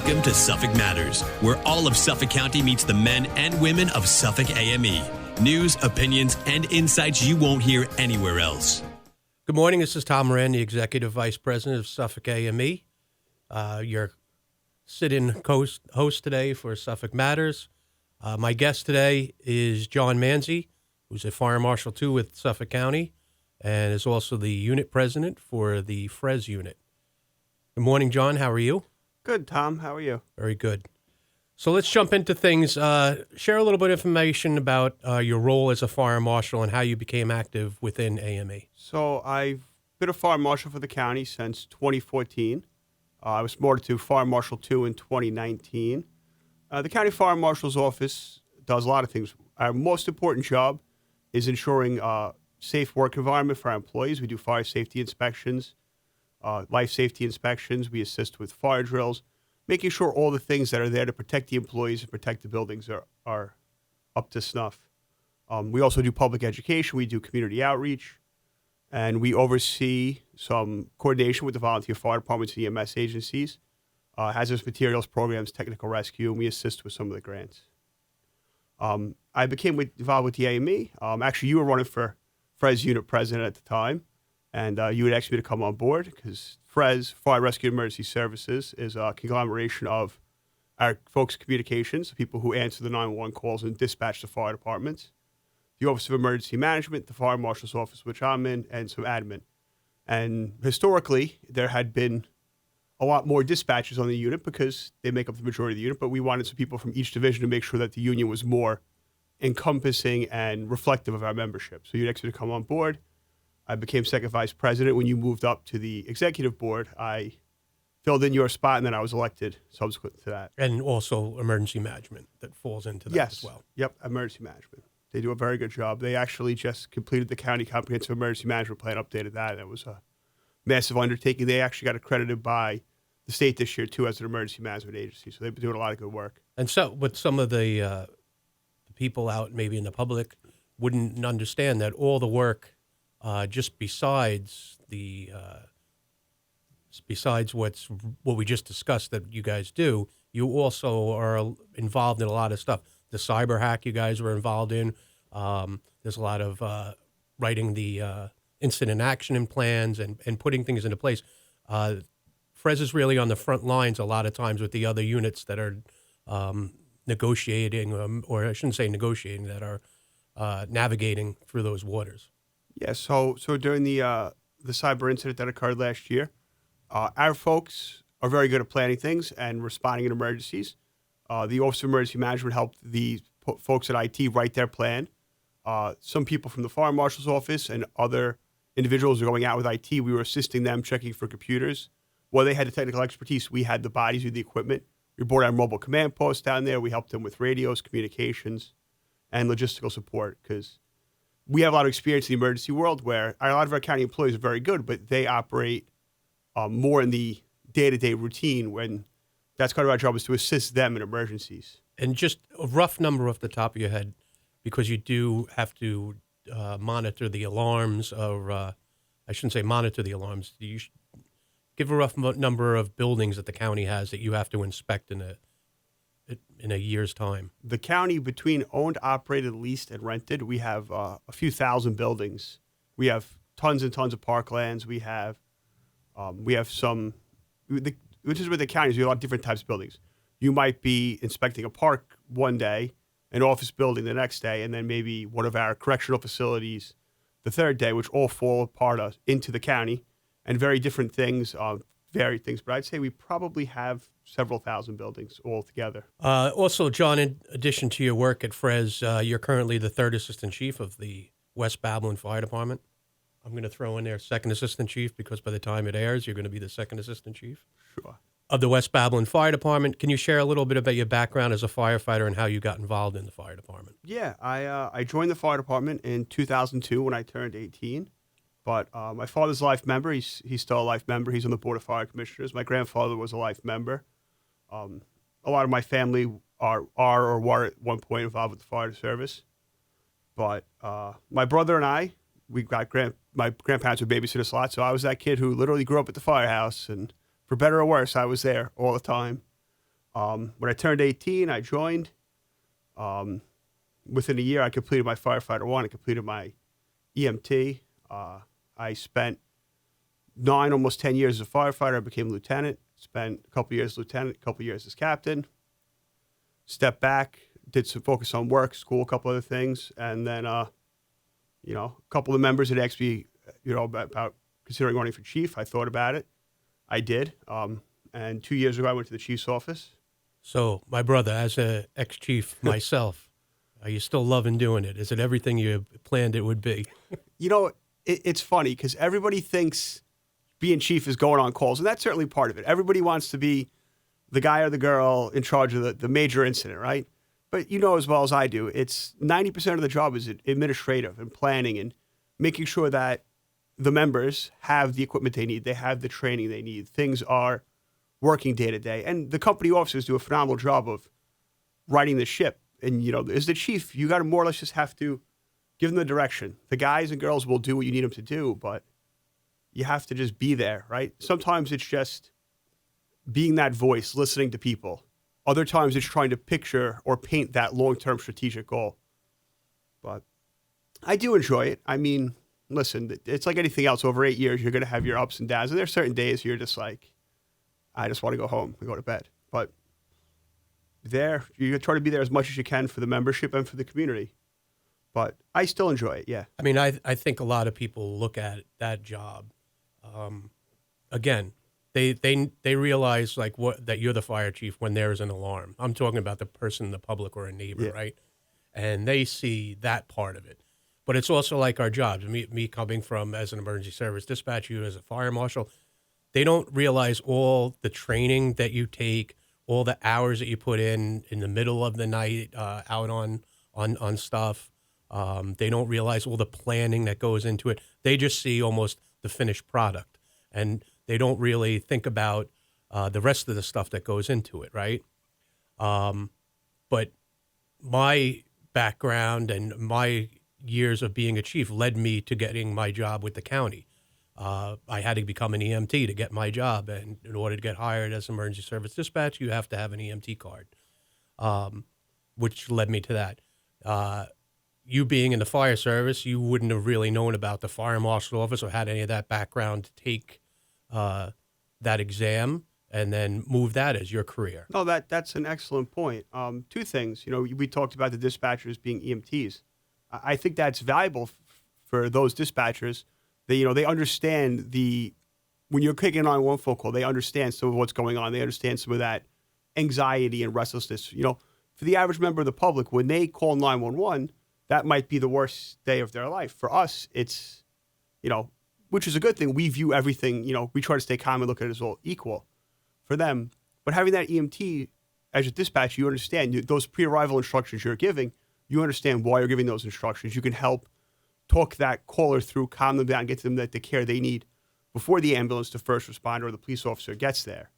Welcome to Suffolk Matters, where all of Suffolk County meets the men and women of Suffolk AME. News, opinions, and insights you won't hear anywhere else. Good morning. This is Tom Moran, the Executive Vice President of Suffolk AME. Your sit-in host today for Suffolk Matters. My guest today is John Manzi, who's a Fire Marshal 2 with Suffolk County and is also the unit president for the FRES unit. Good morning, John. How are you? Good, Tom. How are you? Very good. So let's jump into things. Share a little bit of information about your role as a fire marshal and how you became active within AME. So I've been a fire marshal for the county since 2014. I was promoted to Fire Marshal 2 in 2019. The County Fire Marshal's Office does a lot of things. Our most important job is ensuring a safe work environment for our employees. We do fire safety inspections, life safety inspections. We assist with fire drills, making sure all the things that are there to protect the employees and protect the buildings are up to snuff. We also do public education. We do community outreach, and we oversee some coordination with the volunteer fire departments and EMS agencies, hazardous materials programs, technical rescue, and we assist with some of the grants. I became involved with the AME. Actually, you were running for FRES unit president at the time, and you had asked me to come on board because FRES, Fire Rescue Emergency Services, is a conglomeration of our folks' communications, people who answer the 911 calls and dispatch the fire departments, the Office of Emergency Management, the Fire Marshal's Office, which I'm in, and some admin. And historically, there had been a lot more dispatchers on the unit because they make up the majority of the unit, but we wanted some people from each division to make sure that the union was more encompassing and reflective of our membership. So you'd asked me to come on board. I became second vice president. When you moved up to the executive board, I filled in your spot, and then I was elected subsequent to that. And also emergency management that falls into that Yes. as well. Yep, emergency management. They do a very good job. They actually just completed the county comprehensive emergency management plan, updated that, and it was a massive undertaking. They actually got accredited by the state this year, too, as an emergency management agency. So they've been doing a lot of good work. And so, but some of the people out maybe in the public wouldn't understand that all the work, just besides what we just discussed that you guys do, you also are involved in a lot of stuff. The cyber hack you guys were involved in. There's a lot of writing the incident action plans and putting things into place. FRES is really on the front lines a lot of times with the other units that are negotiating, or I shouldn't say negotiating, that are navigating through those waters. Yeah, so during the cyber incident that occurred last year, our folks are very good at planning things and responding in emergencies. The Office of Emergency Management helped the folks at IT write their plan. Some people from the Fire Marshal's Office and other individuals are going out with IT. We were assisting them checking for computers. While they had the technical expertise, we had the bodies with the equipment. We brought our mobile command post down there. We helped them with radios, communications, and logistical support because we have a lot of experience in the emergency world where a lot of our county employees are very good, but they operate more in the day-to-day routine when that's kind of our job is to assist them in emergencies. And just a rough number off the top of your head, because you do have to monitor the alarms, or I shouldn't say monitor the alarms. You should give a rough number of buildings that the county has that you have to inspect in a year's time. The county, between owned, operated, leased, and rented, we have a few thousand buildings. We have tons and tons of parklands. We have some, which is with the counties, we have a lot of different types of buildings. You might be inspecting a park one day, an office building the next day, and then maybe one of our correctional facilities the third day, which all fall apart into the county, and very different things, varied things. But I'd say we probably have several thousand buildings altogether. Also, John, in addition to your work at FRES, you're currently the third assistant chief of the West Babylon Fire Department. I'm going to throw in there second assistant chief because by the time it airs, you're going to be the second assistant chief. Sure. Of the West Babylon Fire Department. Can you share a little bit about your background as a firefighter and how you got involved in the fire department? Yeah, I joined the fire department in 2002 when I turned 18. But my father's a life member. He's still a life member. He's on the Board of Fire Commissioners. My grandfather was a life member. A lot of my family are or were at one point involved with the fire service. But my brother and I, my grandparents would babysit us a lot, so I was that kid who literally grew up at the firehouse, and for better or worse, I was there all the time. When I turned 18, I joined. Within a year, I completed my firefighter 1. I completed my EMT. I spent 9, almost 10 years as a firefighter. I became lieutenant. Spent a couple years as lieutenant, a couple years as captain. Stepped back, did some focus on work, school, a couple other things, and then a couple of members had asked me, about considering running for chief. I thought about it. I did. And 2 years ago, I went to the chief's office. So, my brother, as a ex-chief myself, are you still loving doing it? Is it everything you planned it would be? It's funny because everybody thinks being chief is going on calls, and that's certainly part of it. Everybody wants to be the guy or the girl in charge of the major incident, right? But you know as well as I do, it's 90% of the job is administrative and planning and making sure that the members have the equipment they need, they have the training they need, things are working day to day. And the company officers do a phenomenal job of riding the ship. And, as the chief, you got to more or less just have to give them the direction. The guys and girls will do what you need them to do, but you have to just be there, right? Sometimes it's just being that voice, listening to people. Other times it's trying to picture or paint that long-term strategic goal. But I do enjoy it. I mean, listen, it's like anything else. Over 8 years, you're going to have your ups and downs. And there's certain days you're just like, I just want to go home and go to bed. But you try to be there as much as you can for the membership and for the community. But I still enjoy it, yeah. I mean, I think a lot of people look at that job. Again, they realize that you're the fire chief when there is an alarm. I'm talking about the person in the public or a neighbor, Yeah. right? And they see that part of it. But it's also like our jobs. Me coming from as an emergency service dispatcher, you as a fire marshal, they don't realize all the training that you take, all the hours that you put in the middle of the night out on stuff. They don't realize all the planning that goes into it. They just see almost the finished product, and they don't really think about the rest of the stuff that goes into it, right? But my background and my years of being a chief led me to getting my job with the county. I had to become an EMT to get my job, and in order to get hired as emergency service dispatch, you have to have an EMT card, which led me to that. You being in the fire service, you wouldn't have really known about the fire marshal's office or had any of that background to take that exam and then move that as your career. No, that's an excellent point. Two things. We talked about the dispatchers being EMTs. I think that's valuable for those dispatchers. They understand when you're kicking on one phone call, they understand some of what's going on. They understand some of that anxiety and restlessness. For the average member of the public, when they call 911, that might be the worst day of their life. For us, it's, which is a good thing. We view everything, we try to stay calm and look at it as all equal for them. But having that EMT as a dispatch, you understand those pre-arrival instructions you're giving, you understand why you're giving those instructions. You can help talk that caller through, calm them down, get them the care they need before the ambulance, the first responder, or the police officer gets there.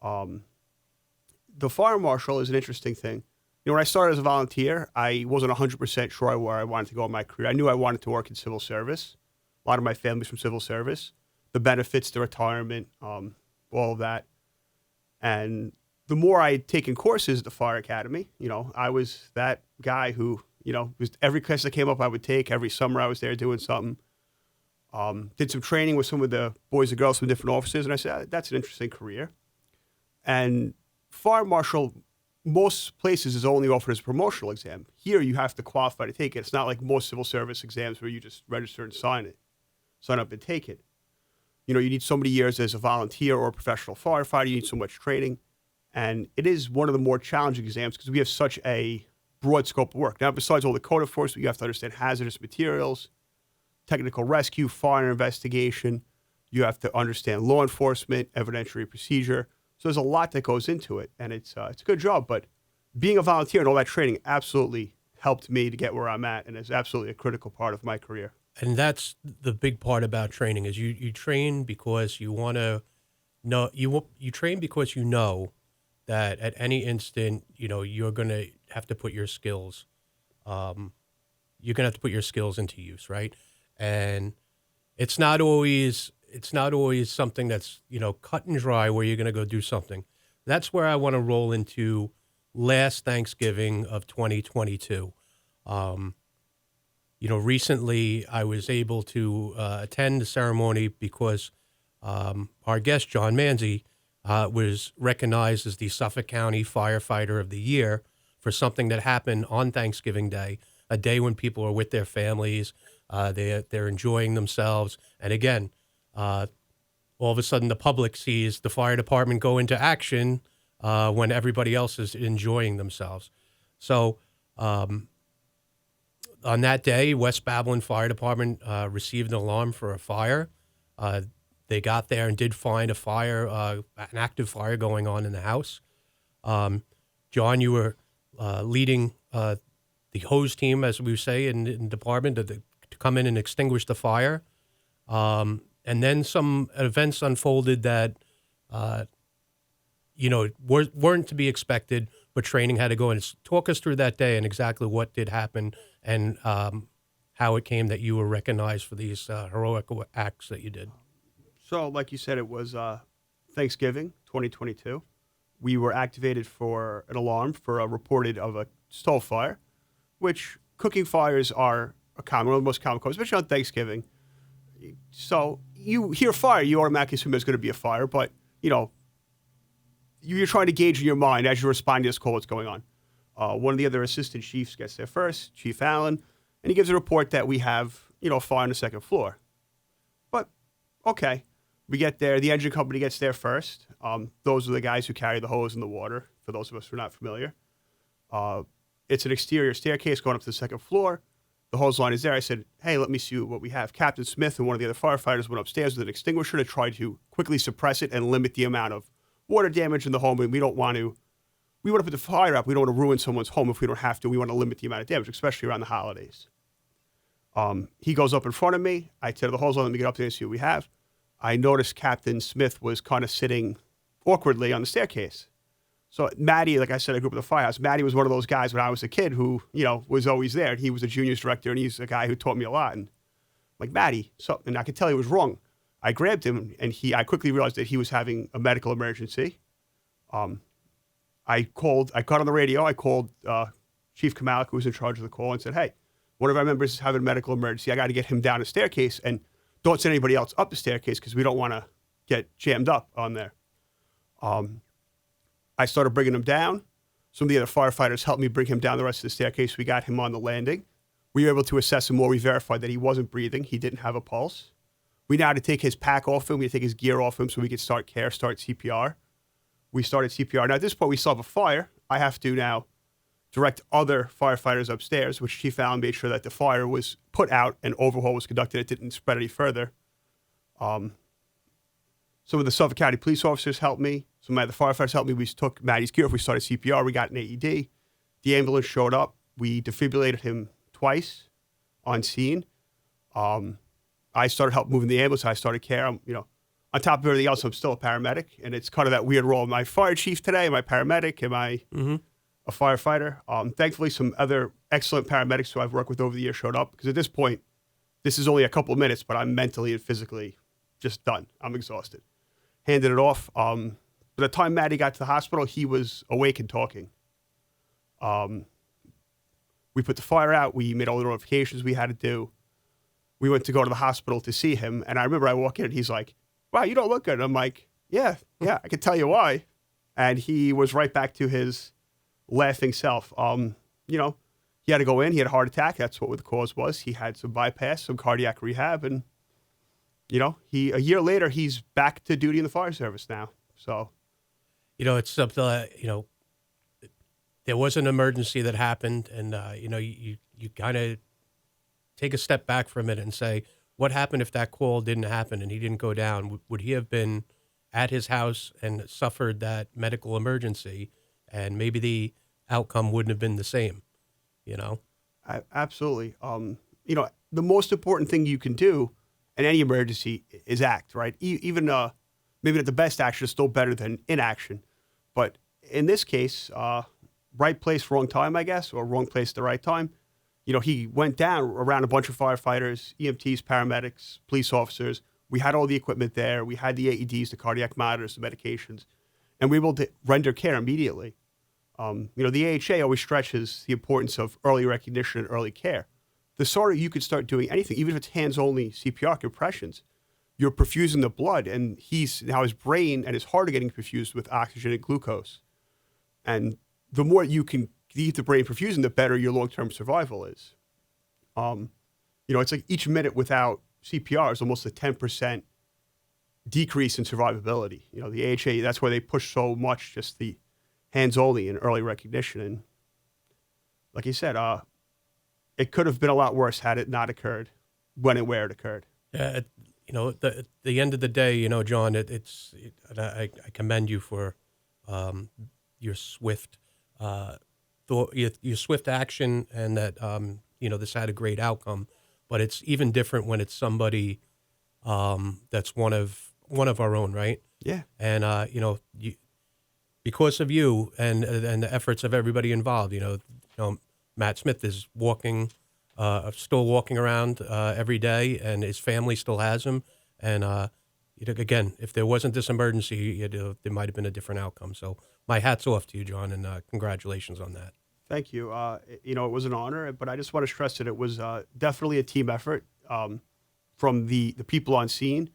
The fire marshal is an interesting thing. When I started as a volunteer, I wasn't 100% sure where I wanted to go in my career. I knew I wanted to work in civil service. A lot of my family's from civil service. The benefits, the retirement, all of that. And the more I had taken courses at the fire academy, I was that guy who, was every class that came up I would take. Every summer I was there doing something. Did some training with some of the boys and girls from different offices. And I said, that's an interesting career. And fire marshal, most places is only offered as a promotional exam. Here you have to qualify to take it. It's not like most civil service exams where you just register and sign up and take it. You need so many years as a volunteer or a professional firefighter. You need so much training. And it is one of the more challenging exams because we have such a broad scope of work. Now, besides all the code enforcement, you have to understand hazardous materials, technical rescue, fire investigation. You have to understand law enforcement, evidentiary procedure. So there's a lot that goes into it, and it's a good job. But being a volunteer and all that training absolutely helped me to get where I'm at, and is absolutely a critical part of my career. And that's the big part about training is you train because you want to know you train because you know that at any instant you're going to have to put your skills into use, right? And it's not always something that's cut and dry where you're going to go do something. that's where I want to roll into last Thanksgiving of 2022. Um, recently I was able to attend the ceremony because our guest, John Manzi, was recognized as the Suffolk County Firefighter of the Year for something that happened on Thanksgiving Day, a day when people are with their families, they're enjoying themselves. And again, all of a sudden the public sees the fire department go into action when everybody else is enjoying themselves. So on that day, West Babylon Fire Department received an alarm for a fire. They got there and did find a fire, an active fire going on in the house. John, you were leading the hose team, as we say in the department, to come in and extinguish the fire. And then some events unfolded that, weren't to be expected, but training had to go in. Talk us through that day and exactly what did happen and how it came that you were recognized for these heroic acts that you did. So, like you said, it was Thanksgiving 2022. We were activated for an alarm for a reported of a stove fire, which cooking fires are one of the most common causes, especially on Thanksgiving. So you hear fire, you automatically assume there's going to be a fire, but, you're trying to gauge in your mind as you're responding to this call what's going on. One of the other assistant chiefs gets there first, Chief Allen, and he gives a report that we have, a fire on the second floor. But, okay, we get there. The engine company gets there first. Those are the guys who carry the hose and the water, for those of us who are not familiar. It's an exterior staircase going up to the second floor. The hose line is there. I said, hey, let me see what we have. Captain Smith and one of the other firefighters went upstairs with an extinguisher to try to quickly suppress it and limit the amount of water damage in the home. And we want to put the fire up. We don't want to ruin someone's home if we don't have to. We want to limit the amount of damage, especially around the holidays. He goes up in front of me. I tell the hose line, let me get up there and see what we have. I noticed Captain Smith was kind of sitting awkwardly on the staircase. So Maddie, like I said, I grew up in the firehouse. Maddie was one of those guys when I was a kid who, was always there. He was a juniors director, and he's a guy who taught me a lot. And I'm like, Maddie, and I could tell he was wrong. I grabbed him, and I quickly realized that he was having a medical emergency. I got on the radio. I called Chief Kamalik, who was in charge of the call, and said, hey, one of our members is having a medical emergency. I got to get him down the staircase, and don't send anybody else up the staircase because we don't want to get jammed up on there. I started bringing him down. Some of the other firefighters helped me bring him down the rest of the staircase. We got him on the landing. We were able to assess him more. We verified that he wasn't breathing. He didn't have a pulse. We now had to take his pack off him. We had to take his gear off him so we could start CPR. We started CPR. Now, at this point, we saw a fire. I have to now direct other firefighters upstairs, which Chief Allen made sure that the fire was put out and overhaul was conducted. It didn't spread any further. Some of the Suffolk County police officers helped me. Some of the firefighters helped me. We took Maddie's gear off. We started CPR. We got an AED. The ambulance showed up. We defibrillated him twice on scene. I started help moving the ambulance. I started care. On top of everything else, I'm still a paramedic, and it's kind of that weird role. Am I fire chief today? Am I paramedic? Am I a firefighter? Thankfully, some other excellent paramedics who I've worked with over the years showed up, because at this point, this is only a couple of minutes, but I'm mentally and physically just done. I'm exhausted. Handed it off. By the time Maddie got to the hospital, he was awake and talking. We put the fire out. We made all the notifications we had to do. We went to go to the hospital to see him. And I remember I walk in and he's like, wow, you don't look good. And I'm like, yeah, I can tell you why. And he was right back to his laughing self. He had to go in. He had a heart attack. That's what the cause was. He had some bypass, some cardiac rehab. And, a year later, he's back to duty in the fire service now. So, it's something, there was an emergency that happened, and, you kind of take a step back from it and say, what happened if that call didn't happen and he didn't go down? Would he have been at his house and suffered that medical emergency, and maybe the outcome wouldn't have been the same, Absolutely. The most important thing you can do in any emergency is act, right? Even maybe not the best action is still better than inaction. But in this case, right place, wrong time, I guess, or wrong place at the right time. He went down around a bunch of firefighters, EMTs, paramedics, police officers. We had all the equipment there. We had the AEDs, the cardiac monitors, the medications. and we're able to render care immediately. The AHA always stresses the importance of early recognition and early care. The sort of you could start doing anything, even if it's hands-only CPR compressions, you're perfusing the blood, and now his brain and his heart are getting perfused with oxygen and glucose. And the more you can keep the brain perfusing, the better your long-term survival is. It's like each minute without CPR is almost a 10% decrease in survivability. The AHA, that's why they push so much, just the hands-only and early recognition. And like you said, it could have been a lot worse had it not occurred when and where it occurred. Yeah, at the end of the day, John, I commend you for your swift your swift action, and that this had a great outcome. But it's even different when it's somebody that's one of our own, right? Yeah. And because of you and the efforts of everybody involved, Matt Smith is still walking around every day, and his family still has him. And again, if there wasn't this emergency, there might have been a different outcome. So my hat's off to you, John, and congratulations on that. Thank you. It was an honor, but I just want to stress that it was definitely a team effort from the people on scene,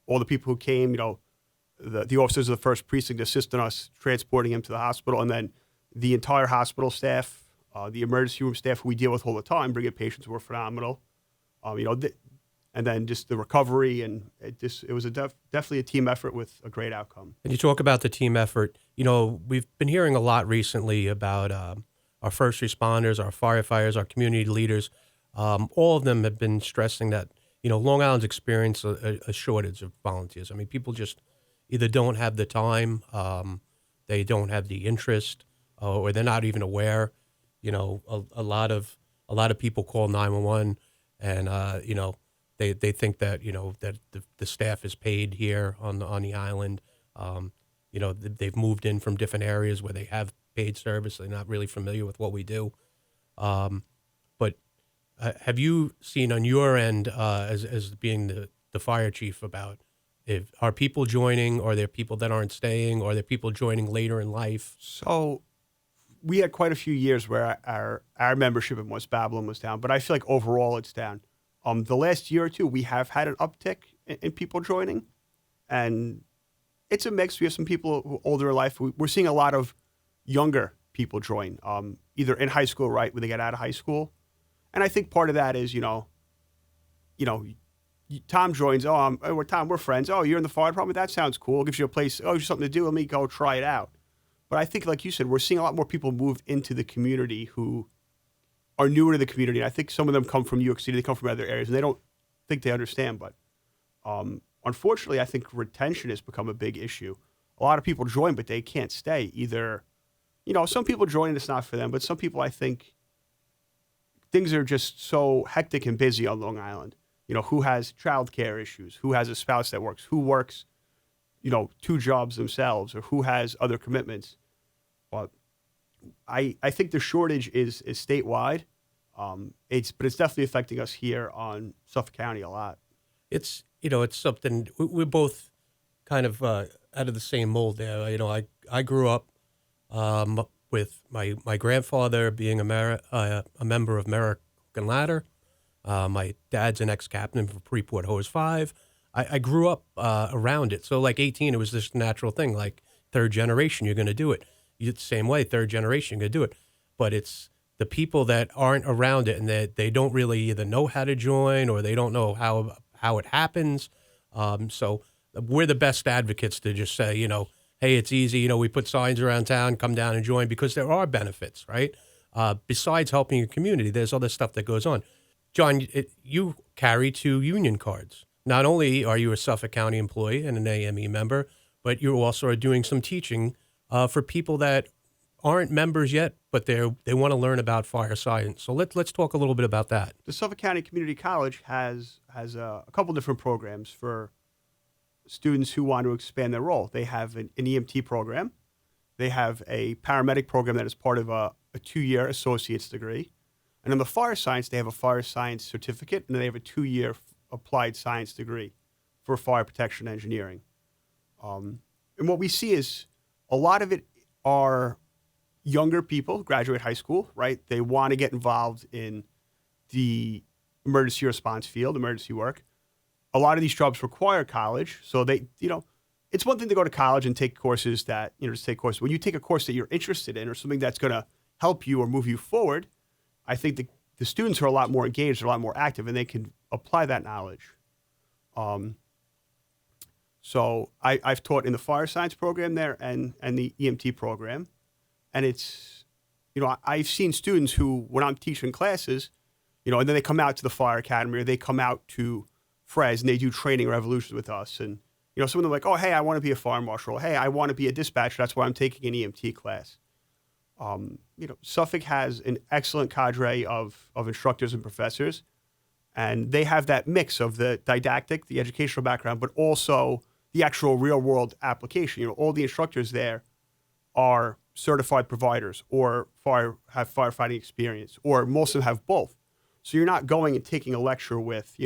all the people who came, the officers of the first precinct assisting us transporting him to the hospital, and then the entire hospital staff, the emergency room staff who we deal with all the time, bringing patients who were phenomenal. And then just the recovery, and it was definitely a team effort with a great outcome. And you talk about the team effort. We've been hearing a lot recently about our first responders, our firefighters, our community leaders. All of them have been stressing that, Long Island's experienced a shortage of volunteers. I mean, people just either don't have the time, they don't have the interest, or they're not even aware. A lot of people call 911, and they think that that the staff is paid here on the island. They've moved in from different areas where they have paid service. They're not really familiar with what we do. But have you seen on your end, as being the fire chief, about are people joining, or are there people that aren't staying, or are there people joining later in life? So we had quite a few years where our membership in West Babylon was down, but I feel like overall it's down. The last year or two, we have had an uptick in people joining, and it's a mix. We have some people who are older in life. We're seeing a lot of younger people join, either in high school, right, when they get out of high school. And I think part of that is, Tom joins. Tom, we're friends. Oh, you're in the fire department? That sounds cool. Gives you a place. Oh, something to do. Let me go try it out. But I think, like you said, we're seeing a lot more people move into the community who are newer to the community. And I think some of them come from New York City. They come from other areas, and they don't think they understand. But unfortunately, I think retention has become a big issue. A lot of people join, but they can't stay. Either, some people join and it's not for them. But some people, I think, things are just so hectic and busy on Long Island. Who has childcare issues, who has a spouse that works, who works, 2 jobs themselves, or who has other commitments. But I think the shortage is statewide. But it's definitely affecting us here on Suffolk County a lot. It's something we're both kind of out of the same mold there. I grew up with my grandfather being a member of American Ladder. My dad's an ex-captain for Freeport Hose 5. I grew up around it. So like 18, it was just a natural thing. Like third generation, you're going to do it. The same way, third generation, you're going to do it. But it's the people that aren't around it, and that they don't really either know how to join, or they don't know how it happens. So we're the best advocates to just say, hey, it's easy. We put signs around town, come down and join, because there are benefits, right? Besides helping your community, there's other stuff that goes on. John, you carry 2 union cards. Not only are you a Suffolk County employee and an AME member, but you also are doing some teaching for people that aren't members yet, but they want to learn about fire science. So let's talk a little bit about that. The Suffolk County Community College has a couple different programs for students who want to expand their role. They have an EMT program. They have a paramedic program that is part of a 2-year associate's degree. And in the fire science, they have a fire science certificate, and they have a 2-year applied science degree for fire protection engineering. And what we see is A lot of it are younger people who graduate high school, right? They want to get involved in the emergency response field, emergency work. A lot of these jobs require college. So it's one thing to go to college and take courses that, just take courses. When you take a course that you're interested in or something that's going to help you or move you forward, I think the students are a lot more engaged, they're a lot more active, and they can apply that knowledge. So I've taught in the fire science program there and the EMT program. And it's, I've seen students who, when I'm teaching classes, and then they come out to the fire academy or they come out to Fres and they do training or evolutions with us. And, some of them are like, oh, hey, I want to be a fire marshal. Hey, I want to be a dispatcher. That's why I'm taking an EMT class. Suffolk has an excellent cadre of instructors and professors. And they have that mix of the didactic, the educational background, but also the actual real world application. All the instructors there are certified providers or have firefighting experience, or most of them have both. So you're not going and taking a lecture with,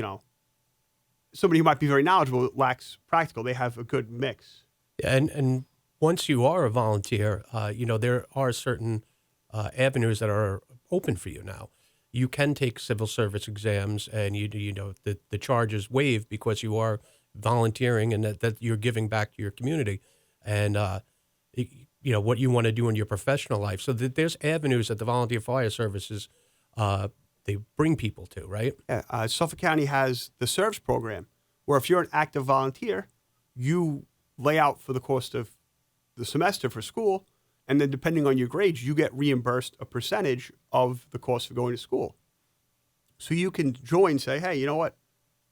somebody who might be very knowledgeable but lacks practical. They have a good mix. And once you are a volunteer, there are certain avenues that are open for you now. You can take civil service exams, and the charge is waived because you are volunteering and that you're giving back to your community, and what you want to do in your professional life. So there's avenues that the volunteer fire services they bring people to, right? Yeah, Suffolk County has the SERVS program, where if you're an active volunteer, you lay out for the cost of the semester for school, and then depending on your grades, you get reimbursed a percentage of the cost of going to school. So you can join, say, hey, you know what?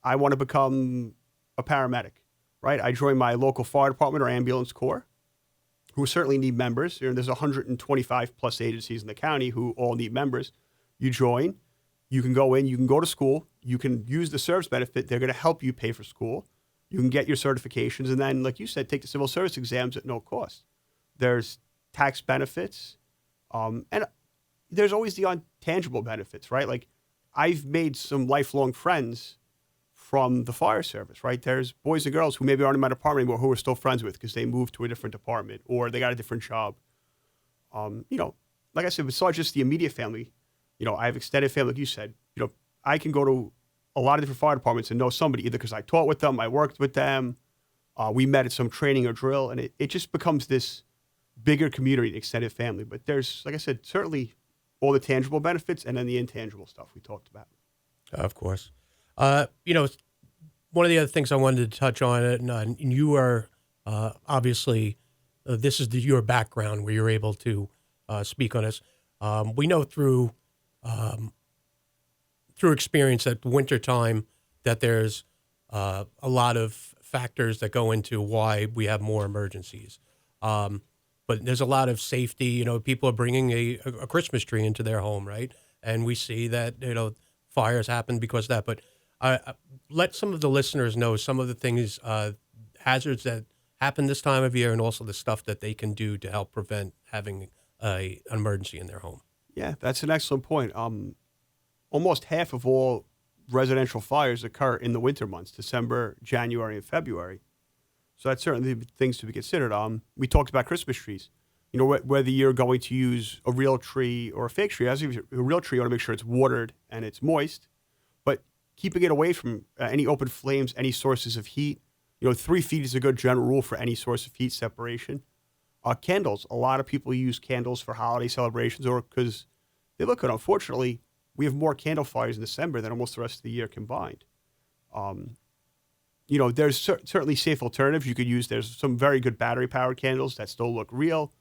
I want to become a paramedic, right? I join my local fire department or ambulance corps, who certainly need members. There's 125 plus agencies in the county who all need members. You join. You can go in, you can go to school, you can use the service benefit. They're going to help you pay for school. You can get your certifications, and then, like you said, take the civil service exams at no cost. There's tax benefits, and there's always the intangible benefits, right? Like, I've made some lifelong friends from the fire service, right? There's boys and girls who maybe aren't in my department anymore who we're still friends with because they moved to a different department or they got a different job. Like I said, besides just the immediate family, I have extended family, like you said. I can go to a lot of different fire departments and know somebody either because I taught with them, I worked with them, we met at some training or drill, and it just becomes this bigger community, extended family. But there's, like I said, certainly all the tangible benefits and then the intangible stuff we talked about. Of course. One of the other things I wanted to touch on, and you are obviously, this is your background where you're able to speak on this. We know through experience at wintertime that there's a lot of factors that go into why we have more emergencies. But there's a lot of safety. People are bringing a Christmas tree into their home, right? And we see that, fires happen because of that. But let some of the listeners know some of the things, hazards that happen this time of year, and also the stuff that they can do to help prevent having an emergency in their home. Yeah, that's an excellent point. Almost half of all residential fires occur in the winter months, December, January, and February. So that's certainly things to be considered. We talked about Christmas trees. Whether you're going to use a real tree or a fake tree. As a real tree, you want to make sure it's watered and it's moist, but keeping it away from any open flames, any sources of heat. 3 feet is a good general rule for any source of heat separation. Candles. A lot of people use candles for holiday celebrations or because they look good. Unfortunately, we have more candle fires in December than almost the rest of the year combined. There's certainly safe alternatives you could use. There's some very good battery-powered candles that still look real.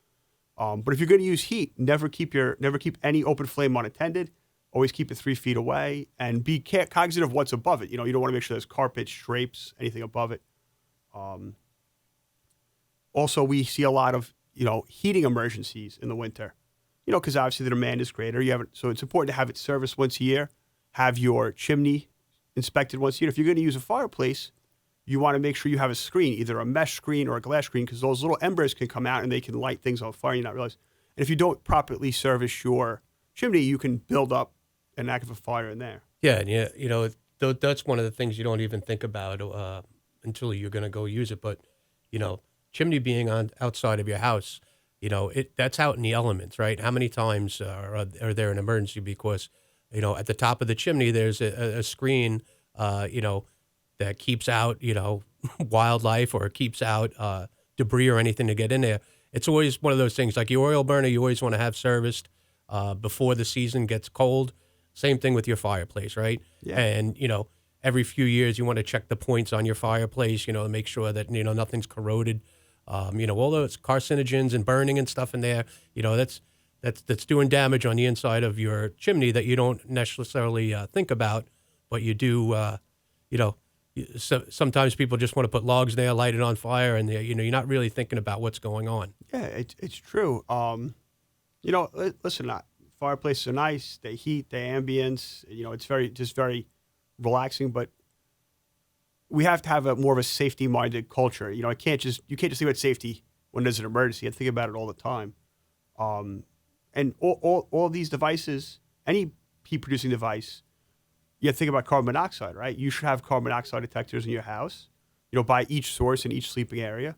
But if you're going to use heat, never keep any open flame unattended. Always keep it 3 feet away and be cognizant of what's above it. You don't want to make sure there's carpets, drapes, anything above it. Also, we see a lot of, heating emergencies in the winter, because obviously the demand is greater. So it's important to have it serviced once a year, have your chimney inspected once a year. If you're going to use a fireplace, you want to make sure you have a screen, either a mesh screen or a glass screen, because those little embers can come out and they can light things on fire and you not realize. And if you don't properly service your chimney, you can build up an act of a fire in there. Yeah, and that's one of the things you don't even think about until you're going to go use it. But, chimney being on outside of your house, that's out in the elements, right? How many times are there an emergency because, at the top of the chimney there's a screen, that keeps out, wildlife or keeps out debris or anything to get in there. It's always one of those things like your oil burner. You always want to have serviced before the season gets cold. Same thing with your fireplace, right? Yeah. And every few years you want to check the points on your fireplace, to make sure that nothing's corroded. All those carcinogens and burning and stuff in there, that's doing damage on the inside of your chimney that you don't necessarily think about, but you do. Sometimes people just want to put logs there, light it on fire, and you're not really thinking about what's going on. Yeah, it's true. Listen, fireplaces are nice. They heat, they ambience. It's very relaxing. But we have to have more of a safety-minded culture. You can't just think about safety when there's an emergency. You have to think about it all the time. And all these devices, any heat-producing device, you have to think about carbon monoxide, right? You should have carbon monoxide detectors in your house, by each source in each sleeping area.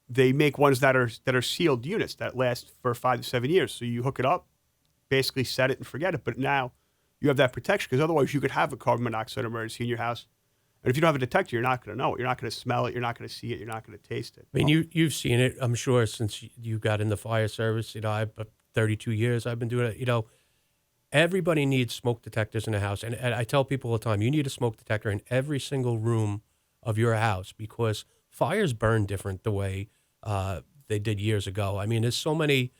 They make ones that are sealed units that last for 5 to 7 years. So you hook it up, basically set it and forget it. But now you have that protection because otherwise you could have a carbon monoxide emergency in your house. And if you don't have a detector, you're not going to know it. You're not going to smell it. You're not going to see it. You're not going to taste it. I mean, you've seen it, I'm sure, since you got in the fire service. I've 32 years I've been doing it. Everybody needs smoke detectors in the house. And I tell people all the time, you need a smoke detector in every single room of your house because fires burn different the way they did years ago. I mean, there's so many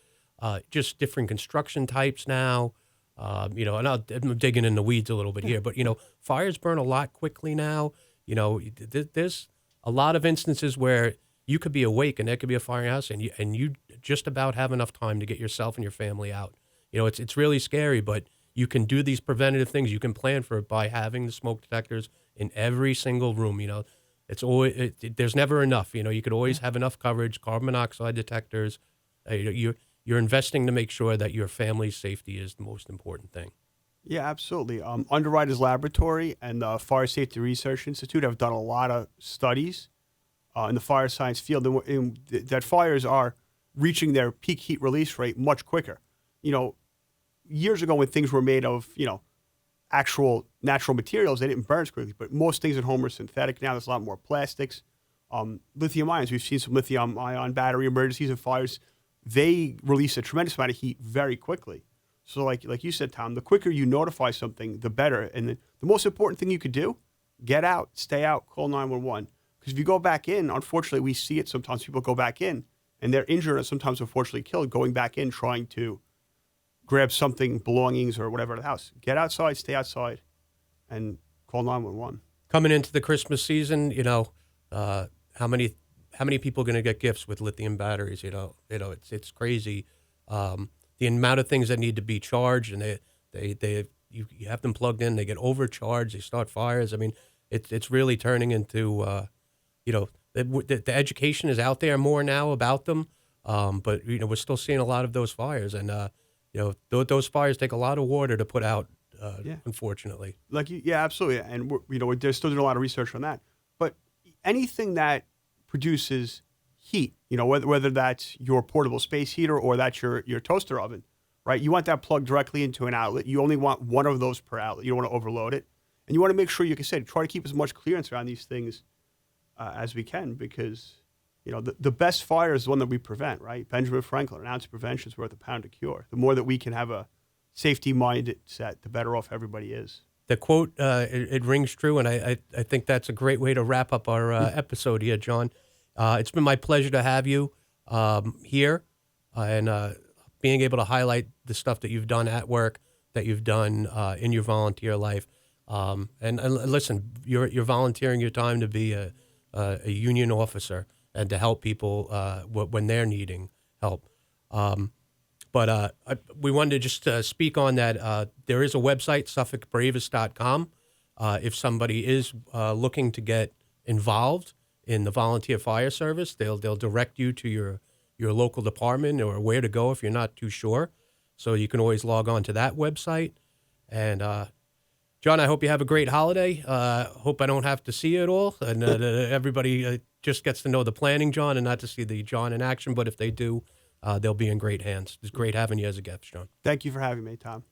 just different construction types now. And I'm digging in the weeds a little bit here, but, fires burn a lot quickly now. There's a lot of instances where you could be awake and there could be a fire in your house and you just about have enough time to get yourself and your family out. It's really scary, but you can do these preventative things. You can plan for it by having the smoke detectors in every single room. It's always there's never enough. You could always have enough coverage. Carbon monoxide detectors. You're investing to make sure that your family's safety is the most important thing. Yeah, absolutely. Underwriters Laboratory and the Fire Safety Research Institute have done a lot of studies in the fire science field that fires are reaching their peak heat release rate much quicker. Years ago when things were made of, actual natural materials, they didn't burn as quickly. But most things at home are synthetic now. There's a lot more plastics. Lithium ions, we've seen some lithium ion battery emergencies and fires. They release a tremendous amount of heat very quickly. So like you said, Tom, the quicker you notify something, the better. And the most important thing you could do, get out, stay out, call 911. Because if you go back in, unfortunately, we see it sometimes. People go back in and they're injured and sometimes unfortunately killed going back in trying to grab something, belongings or whatever at the house. Get outside, stay outside, and call 911. Coming into the Christmas season, how many people are going to get gifts with lithium batteries? It's crazy. The amount of things that need to be charged, and you have them plugged in, they get overcharged, they start fires. I mean, it's really turning into, the education is out there more now about them, but we're still seeing a lot of those fires, and those fires take a lot of water to put out. Unfortunately, absolutely, and they're still doing a lot of research on that. But anything that produces heat, whether that's your portable space heater or that's your toaster oven, right? You want that plugged directly into an outlet. You only want one of those per outlet. You don't want to overload it. And you want to make sure, like I said, try to keep as much clearance around these things as we can because, the best fire is the one that we prevent, right? Benjamin Franklin, an ounce of prevention is worth a pound of cure. The more that we can have a safety-minded set, the better off everybody is. The quote, it rings true, and I think that's a great way to wrap up our episode here, John. It's been my pleasure to have you here and being able to highlight the stuff that you've done at work, that you've done in your volunteer life. And listen, you're volunteering your time to be a union officer and to help people when they're needing help. But we wanted to just speak on that. There is a website, SuffolkBravest.com. If somebody is looking to get involved in the volunteer fire service, they'll direct you to your local department or where to go if you're not too sure. So you can always log on to that website. And John, I hope you have a great holiday. Hope I don't have to see you at all. And everybody just gets to know the planning John and not to see the John in action. But if they do, they'll be in great hands. It's great having you as a guest, John. Thank you for having me, Tom.